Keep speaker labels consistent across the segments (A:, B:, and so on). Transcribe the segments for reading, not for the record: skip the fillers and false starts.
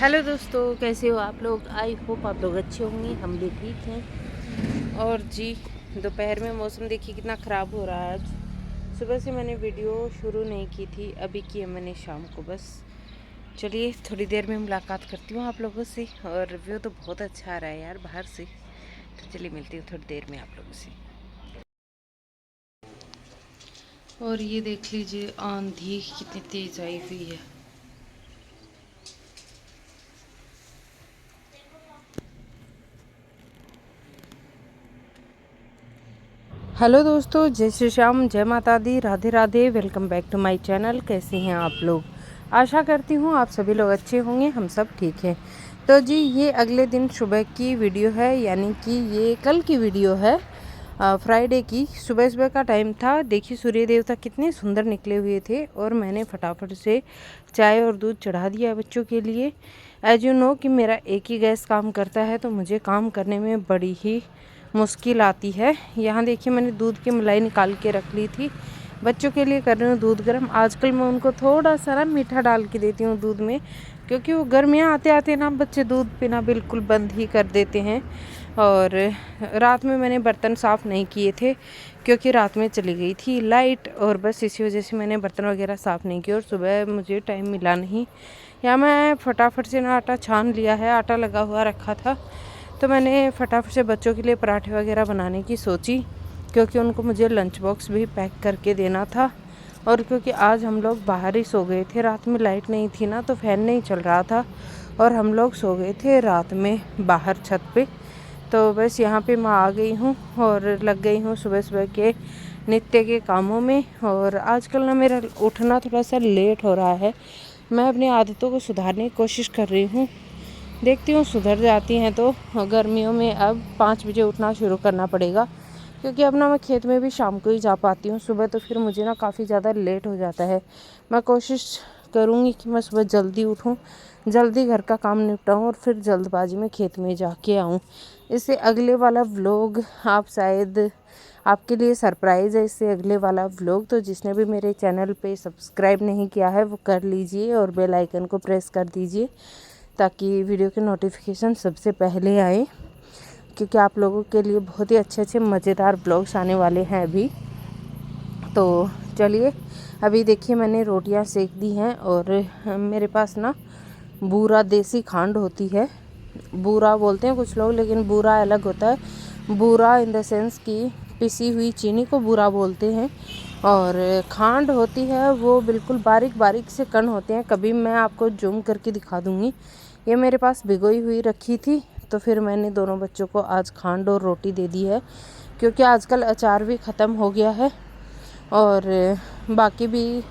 A: Hello दोस्तों, कैसे हो आप लोग। आई होप आप लोग अच्छे होंगे, हम भी ठीक हैं। और जी, दोपहर में मौसम देखिए कितना ख़राब हो रहा है आज। सुबह से मैंने वीडियो शुरू नहीं की थी, अभी की है मैंने शाम को बस। चलिए थोड़ी देर में मुलाकात करती हूँ आप लोगों से। और रिव्यू तो बहुत अच्छा आ रहा है यार बाहर से। तो चलिए मिलती हूँ थोड़ी देर में आप लोगों से। और ये देख लीजिए आंधी कितनी तेज़ आई हुई है। हेलो दोस्तों, जय श्री श्याम, जय माता दी, Radhe Radhe. Welcome back to my channel. कैसे हैं आप लोग। आशा करती हूँ आप सभी लोग अच्छे होंगे, हम सब ठीक हैं। तो जी, ये अगले दिन सुबह की वीडियो है, यानी कि ये कल की वीडियो है, फ्राइडे की। सुबह सुबह का टाइम था। देखिए सूर्य देवता कितने सुंदर निकले हुए थे और मैंने फटाफट से चाय और दूध चढ़ा दिया बच्चों के लिए। एज यू नो कि मेरा एक ही गैस काम करता है, तो मुझे काम करने में बड़ी ही मुश्किल आती है। यहाँ देखिए मैंने दूध की मलाई निकाल के रख ली थी। बच्चों के लिए कर रही हूँ दूध गर्म। आजकल मैं उनको थोड़ा सा ना मीठा डाल के देती हूँ दूध में, क्योंकि वो गर्मियाँ आते आते ना बच्चे दूध पीना बिल्कुल बंद ही कर देते हैं। और रात में मैंने बर्तन साफ़ नहीं किए थे, क्योंकि रात में चली गई थी लाइट, और बस इसी वजह से मैंने बर्तन वगैरह साफ़ नहीं किए और सुबह मुझे टाइम मिला नहीं। या मैं फटाफट से ना आटा छान लिया है, आटा लगा हुआ रखा था, तो मैंने फटाफट से बच्चों के लिए पराठे वगैरह बनाने की सोची, क्योंकि उनको मुझे लंच बॉक्स भी पैक करके देना था। और क्योंकि आज हम लोग बाहर ही सो गए थे, रात में लाइट नहीं थी ना, तो फैन नहीं चल रहा था और हम लोग सो गए थे रात में बाहर छत पे। तो बस यहाँ पे मैं आ गई हूँ और लग गई हूँ सुबह सुबह के नित्य के कामों में। और आजकल ना मेरा उठना थोड़ा सा लेट हो रहा है। मैं अपनी आदतों को सुधारने की कोशिश कर रही हूँ, देखती हूँ सुधर जाती हैं। तो गर्मियों में अब 5 बजे उठना शुरू करना पड़ेगा, क्योंकि अब ना मैं खेत में भी शाम को ही जा पाती हूँ। सुबह तो फिर मुझे ना काफ़ी ज़्यादा लेट हो जाता है। मैं कोशिश करूँगी कि मैं सुबह जल्दी उठूँ, जल्दी घर का काम निपटाऊँ और फिर जल्दबाजी में खेत में जाके आऊँ। इससे अगले वाला व्लॉग आप शायद आपके लिए सरप्राइज़ है। इससे अगले वाला व्लॉग तो जिसने भी मेरे चैनल पे सब्सक्राइब नहीं किया है वो कर लीजिए और बेल आइकन को प्रेस कर दीजिए, ताकि वीडियो के नोटिफिकेशन सबसे पहले आए, क्योंकि आप लोगों के लिए बहुत ही अच्छे अच्छे मज़ेदार ब्लॉग्स आने वाले हैं अभी। तो चलिए, अभी देखिए मैंने रोटियां सेक दी हैं और मेरे पास ना बूरा देसी खांड होती है। बूरा बोलते हैं कुछ लोग, लेकिन बूरा अलग होता है। बूरा इन द सेंस कि पिसी हुई चीनी को बूरा बोलते हैं, और खांड होती है वो बिल्कुल बारीक बारीक से कण होते हैं। कभी मैं आपको जूम करके दिखा दूँगी। ये मेरे पास भिगोई हुई रखी थी, तो फिर मैंने दोनों बच्चों को आज खांड और रोटी दे दी है, क्योंकि आजकल अचार भी ख़त्म हो गया है और बाकी भी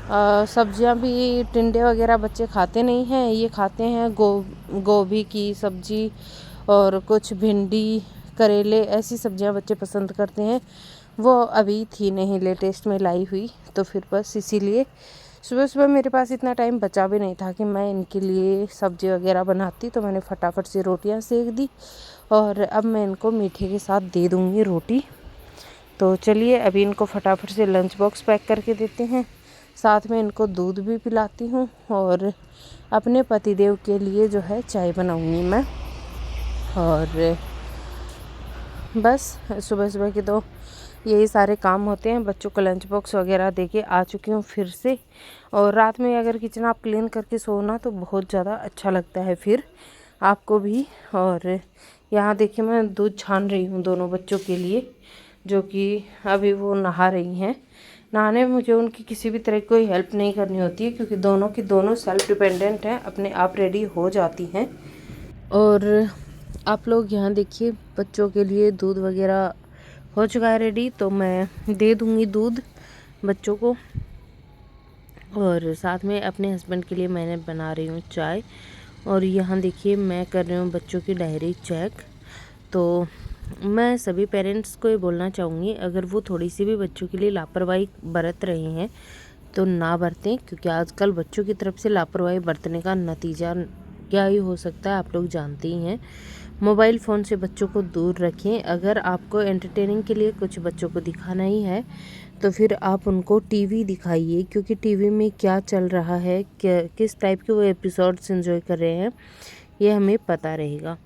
A: सब्जियां भी, टिंडे वगैरह बच्चे खाते नहीं हैं। ये खाते हैं गोभी की सब्जी और कुछ भिंडी, करेले, ऐसी सब्जियां बच्चे पसंद करते हैं। वो अभी थी नहीं लेटेस्ट में लाई हुई, तो फिर बस इसीलिए सुबह सुबह मेरे पास इतना टाइम बचा भी नहीं था कि मैं इनके लिए सब्जी वगैरह बनाती। तो मैंने फटाफट से रोटियां सेक दी और अब मैं इनको मीठे के साथ दे दूँगी रोटी। तो चलिए अभी इनको फटाफट से लंच बॉक्स पैक करके देते हैं, साथ में इनको दूध भी पिलाती हूँ और अपने पतिदेव के लिए जो है चाय बनाऊँगी मैं। और बस सुबह सुबह के तो यही सारे काम होते हैं। बच्चों को लंच बॉक्स वगैरह देके आ चुकी हूँ फिर से। और रात में अगर किचन आप क्लीन करके सोना तो बहुत ज़्यादा अच्छा लगता है फिर आपको भी। और यहाँ देखिए मैं दूध छान रही हूँ दोनों बच्चों के लिए, जो कि अभी वो नहा रही हैं। नहाने में मुझे उनकी किसी भी तरह की कोई हेल्प नहीं करनी होती है, क्योंकि दोनों की दोनों सेल्फ डिपेंडेंट हैं, अपने आप रेडी हो जाती हैं। और आप लोग यहाँ देखिए बच्चों के लिए दूध वगैरह हो चुका है रेडी, तो मैं दे दूँगी दूध बच्चों को। और साथ में अपने हस्बैंड के लिए मैंने बना रही हूँ चाय। और यहाँ देखिए मैं कर रही हूँ बच्चों की डायरी चेक। तो मैं सभी पेरेंट्स को ये बोलना चाहूँगी, अगर वो थोड़ी सी भी बच्चों के लिए लापरवाही बरत रहे हैं तो ना बरतें, क्योंकि आजकल बच्चों की तरफ से लापरवाही बरतने का नतीजा क्या ही हो सकता है आप लोग जानते ही हैं। मोबाइल फ़ोन से बच्चों को दूर रखें। अगर आपको एंटरटेनिंग के लिए कुछ बच्चों को दिखाना ही है तो फिर आप उनको टीवी दिखाइए, क्योंकि टीवी में क्या चल रहा है, क्या किस टाइप के वो एपिसोड्स एंजॉय कर रहे हैं, ये हमें पता रहेगा।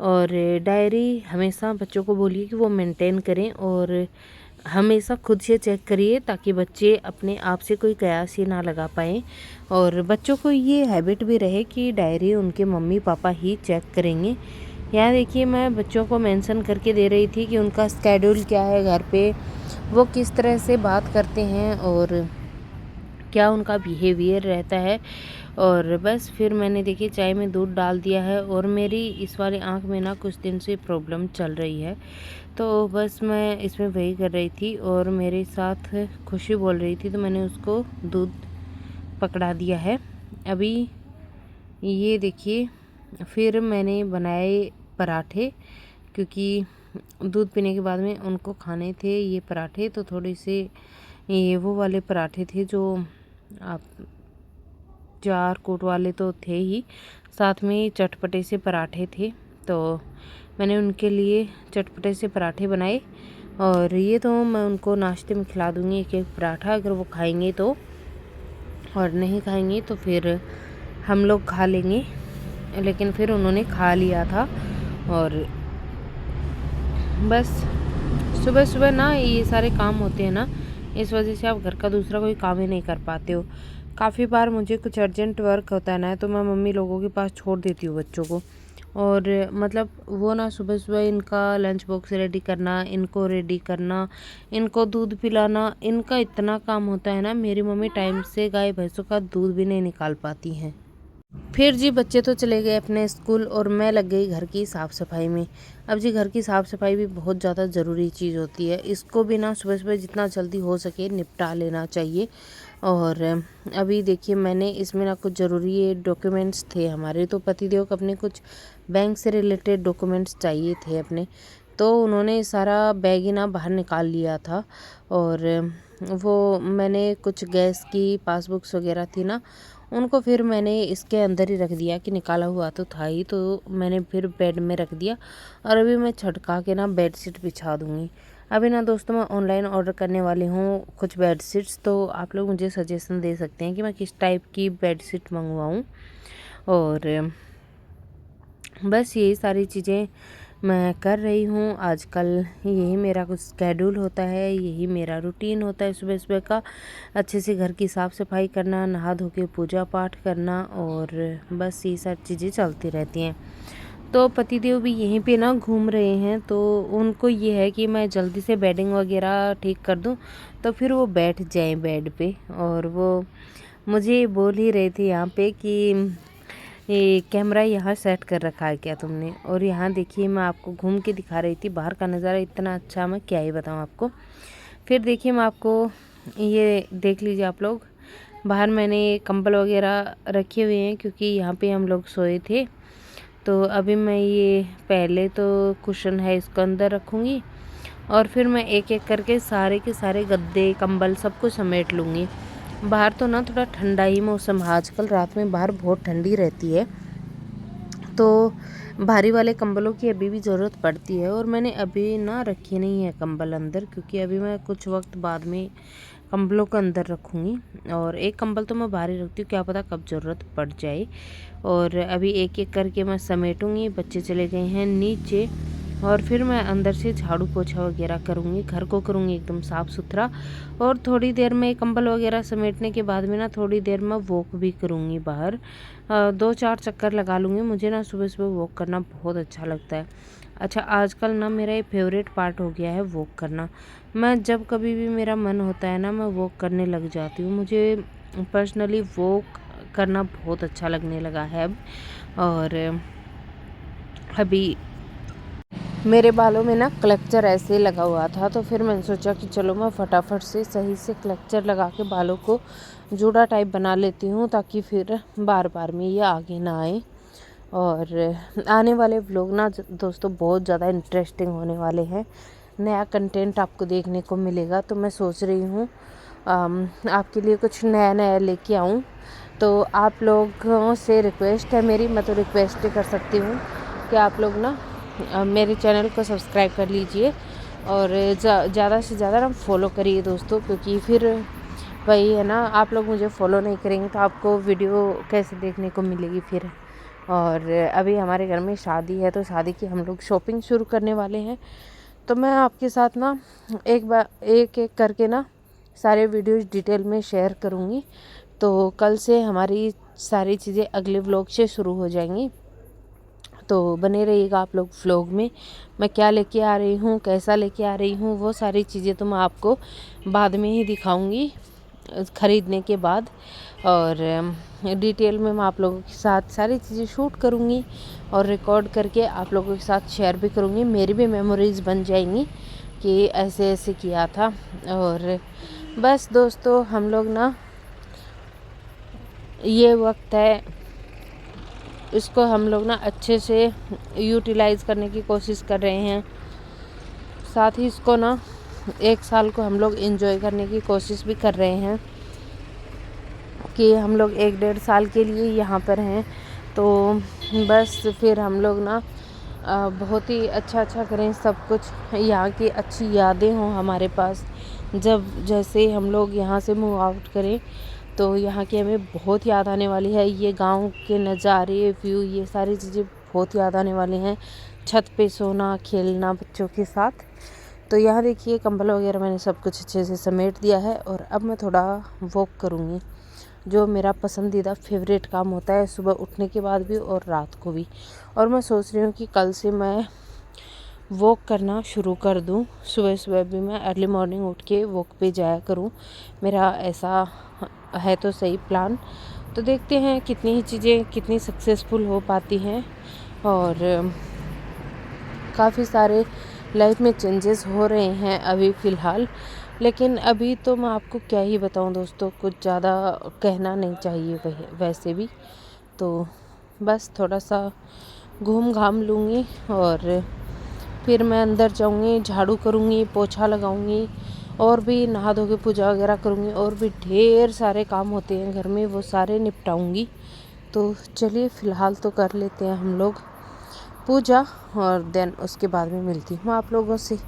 A: और डायरी हमेशा बच्चों को बोलिए कि वो मेंटेन करें, और हमेशा खुद से चेक करिए ताकि बच्चे अपने आप से कोई कयास ही ना लगा पाएँ। और बच्चों को ये हैबिट भी रहे कि डायरी उनके मम्मी पापा ही चेक करेंगे। यहाँ देखिए मैं बच्चों को मेंशन करके दे रही थी कि उनका स्केड्यूल क्या है घर पे, वो किस तरह से बात करते हैं और क्या उनका बिहेवियर रहता है। और बस फिर मैंने देखिए चाय में दूध डाल दिया है, और मेरी इस वाली आँख में ना कुछ दिन से प्रॉब्लम चल रही है, तो बस मैं इसमें वही कर रही थी। और मेरे साथ खुशी बोल रही थी तो मैंने उसको दूध पकड़ा दिया है। अभी ये देखिए फिर मैंने बनाए पराठे, क्योंकि दूध पीने के बाद में उनको खाने थे ये पराठे, तो थोड़े से ये वो वाले पराठे थे जो आप 4 कोट वाले तो थे ही, साथ में चटपटे से पराठे थे, तो मैंने उनके लिए चटपटे से पराठे बनाए। और ये तो मैं उनको नाश्ते में खिला दूँगी एक एक पराठा, अगर वो खाएंगे तो, और नहीं खाएंगे तो फिर हम लोग खा लेंगे। लेकिन फिर उन्होंने खा लिया था। और बस सुबह सुबह ना ये सारे काम होते हैं ना, इस वजह से आप घर का दूसरा कोई काम ही नहीं कर पाते हो। काफ़ी बार मुझे कुछ अर्जेंट वर्क होता है ना, तो मैं मम्मी लोगों के पास छोड़ देती हूँ बच्चों को। और मतलब वो ना सुबह सुबह इनका लंच बॉक्स रेडी करना, इनको रेडी करना, इनको दूध पिलाना, इनका इतना काम होता है ना। मेरी मम्मी टाइम से गाय भैंसों का दूध भी नहीं निकाल पाती हैं। फिर जी बच्चे तो चले गए अपने स्कूल, और मैं लग गई घर की साफ़ सफाई में। अब जी घर की साफ़ सफाई भी बहुत ज़्यादा ज़रूरी चीज़ होती है, इसको भी ना सुबह सुबह जितना जल्दी हो सके निपटा लेना चाहिए। और अभी देखिए मैंने इसमें ना कुछ ज़रूरी डॉक्यूमेंट्स थे हमारे, तो पतिदेव को अपने कुछ बैंक से रिलेटेड डॉक्यूमेंट्स चाहिए थे अपने, तो उन्होंने सारा बैग ही ना बाहर निकाल लिया था। और वो मैंने कुछ गैस की पासबुक्स वगैरह थी ना, उनको फिर मैंने इसके अंदर ही रख दिया कि निकाला हुआ तो था ही, तो मैंने फिर बेड में रख दिया। और अभी मैं छटका के ना बेड शीट बिछा दूँगी। अभी ना दोस्तों मैं ऑनलाइन ऑर्डर करने वाली हूँ कुछ बेड शीट्स, तो आप लोग मुझे सजेशन दे सकते हैं कि मैं किस टाइप की बेड शीट मंगवाऊँ। और बस यही सारी चीज़ें मैं कर रही हूँ आजकल। यही मेरा कुछ स्केड्यूल होता है, यही मेरा रूटीन होता है सुबह सुबह का। अच्छे से घर की साफ़ सफाई करना, नहा धो के पूजा पाठ करना, और बस ये सारी चीज़ें चलती रहती हैं। तो पतिदेव भी यहीं पे ना घूम रहे हैं, तो उनको ये है कि मैं जल्दी से बेडिंग वगैरह ठीक कर दूँ, तो फिर वो बैठ जाएँ बेड पे। और वो मुझे बोल ही रहे थे यहाँ पे कि ये कैमरा यहाँ सेट कर रखा है क्या तुमने। और यहाँ देखिए मैं आपको घूम के दिखा रही थी, बाहर का नज़ारा इतना अच्छा, मैं क्या ही बताऊँ आपको। फिर देखिए मैं आपको ये देख लीजिए आप लोग, बाहर मैंने कंबल वगैरह रखे हुए हैं, क्योंकि यहाँ पे हम लोग सोए थे। तो अभी मैं ये पहले तो कुशन है इसको अंदर रखूँगी, और फिर मैं एक एक करके सारे के सारे गद्दे कंबल सब कुछ समेट लूँगी। बाहर तो ना थोड़ा ठंडा ही मौसम है आजकल, रात में बाहर बहुत ठंडी रहती है, तो भारी वाले कंबलों की अभी भी ज़रूरत पड़ती है। और मैंने अभी ना रखे नहीं है कंबल अंदर, क्योंकि अभी मैं कुछ वक्त बाद में कंबलों को अंदर रखूँगी। और एक कंबल तो मैं बाहर ही रखती हूँ, क्या पता कब ज़रूरत पड़ जाए। और अभी एक एक करके मैं समेटूँगी। बच्चे चले गए हैं नीचे, और फिर मैं अंदर से झाड़ू पोछा वगैरह करूँगी, घर को करूँगी एकदम साफ़ सुथरा। और थोड़ी देर में कंबल वगैरह समेटने के बाद में ना थोड़ी देर में वॉक भी करूँगी बाहर, 2-4 चक्कर लगा लूँगी। मुझे ना सुबह सुबह वॉक करना बहुत अच्छा लगता है। अच्छा आजकल ना मेरा ये फेवरेट पार्ट हो गया है वॉक करना। मैं जब कभी भी मेरा मन होता है ना, मैं वॉक करने लग जाती हूँ। मुझे पर्सनली वॉक करना बहुत अच्छा लगने लगा है अब। और अभी मेरे बालों में ना क्लचर ऐसे लगा हुआ था, तो फिर मैंने सोचा कि चलो मैं फटाफट से सही से क्लचर लगा के बालों को जूड़ा टाइप बना लेती हूँ, ताकि फिर बार बार में ये आगे ना आए। और आने वाले व्लॉग ना दोस्तों बहुत ज़्यादा इंटरेस्टिंग होने वाले हैं, नया कंटेंट आपको देखने को मिलेगा। तो मैं सोच रही हूँ आपके लिए कुछ नया नया लेके आऊँ। तो आप लोगों से रिक्वेस्ट है मेरी, मैं तो रिक्वेस्ट ही कर सकती हूँ कि आप लोग ना मेरे चैनल को सब्सक्राइब कर लीजिए, और ज़्यादा से ज़्यादा ना फॉलो करिए दोस्तों, क्योंकि फिर वही है ना, आप लोग मुझे फॉलो नहीं करेंगे तो आपको वीडियो कैसे देखने को मिलेगी फिर। और अभी हमारे घर में शादी है, तो शादी की हम लोग शॉपिंग शुरू करने वाले हैं। तो मैं आपके साथ ना एक एक करके ना सारे वीडियोस डिटेल में शेयर करूँगी। तो कल से हमारी सारी चीज़ें अगले व्लॉग से शुरू हो जाएंगी, तो बने रहिएगा आप लोग व्लॉग में। मैं क्या लेके आ रही हूँ, कैसा लेके आ रही हूँ, वो सारी चीज़ें तो मैं आपको बाद में ही दिखाऊंगी ख़रीदने के बाद। और डिटेल में मैं आप लोगों के साथ सारी चीज़ें शूट करूँगी और रिकॉर्ड करके आप लोगों के साथ शेयर भी करूँगी। मेरी भी मेमोरीज़ बन जाएंगी कि ऐसे ऐसे किया था। और बस दोस्तों, हम लोग ना ये वक्त है, इसको हम लोग ना अच्छे से यूटिलाइज़ करने की कोशिश कर रहे हैं। साथ ही इसको ना एक साल को हम लोग एंजॉय करने की कोशिश भी कर रहे हैं कि हम लोग 1-1.5 साल के लिए यहाँ पर हैं। तो बस फिर हम लोग ना बहुत ही अच्छा करें, सब कुछ यहाँ की अच्छी यादें हों हमारे पास। जब जैसे हम लोग यहाँ से मूव आउट करें तो यहाँ की हमें बहुत याद आने वाली है। ये गांव के नज़ारे, व्यू, ये सारी चीज़ें बहुत याद आने वाली हैं। छत पे सोना, खेलना बच्चों के साथ। तो यहाँ देखिए कंबल वगैरह मैंने सब कुछ अच्छे से समेट दिया है। और अब मैं थोड़ा वॉक करूँगी, जो मेरा पसंदीदा फेवरेट काम होता है, सुबह उठने के बाद भी और रात को भी। और मैं सोच रही हूँ कि कल से मैं वॉक करना शुरू कर दूँ। सुबह सुबह भी मैं अर्ली मॉर्निंग उठ के वॉक पे जाया करूँ। मेरा ऐसा है तो सही प्लान। तो देखते हैं कितनी ही चीज़ें कितनी सक्सेसफुल हो पाती हैं। और काफ़ी सारे लाइफ में चेंजेस हो रहे हैं अभी फ़िलहाल। लेकिन अभी तो मैं आपको क्या ही बताऊं दोस्तों, कुछ ज़्यादा कहना नहीं चाहिए वैसे भी। तो बस थोड़ा सा घूम घाम लूँगी और फिर मैं अंदर जाऊँगी, झाड़ू करूँगी, पोछा लगाऊँगी और भी नहा धो के पूजा वगैरह करूँगी। और भी ढेर सारे काम होते हैं घर में, वो सारे निपटाऊँगी। तो चलिए फ़िलहाल तो कर लेते हैं हम लोग पूजा, और देन उसके बाद में मिलती हूँ आप लोगों से।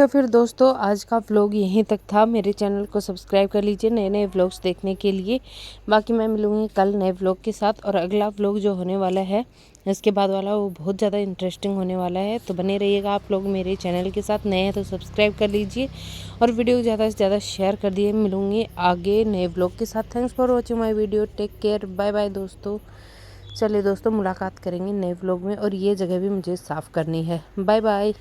A: है फिर दोस्तों, आज का व्लॉग यहीं तक था। मेरे चैनल को सब्सक्राइब कर लीजिए नए नए व्लॉग्स देखने के लिए। बाकी मैं मिलूँगी कल नए व्लॉग के साथ। और अगला व्लॉग जो होने वाला है इसके बाद वाला, वो बहुत ज़्यादा इंटरेस्टिंग होने वाला है। तो बने रहिएगा आप लोग मेरे चैनल के साथ। नए हैं तो सब्सक्राइब कर लीजिए और वीडियो ज़्यादा से ज़्यादा शेयर कर दिए। मिलूँगी आगे नए व्लॉग के साथ। Thanks for watching my video. Take care, bye bye दोस्तों। चलिए दोस्तों, मुलाकात करेंगे नए व्लॉग में, और ये जगह भी मुझे साफ़ करनी है। Bye bye.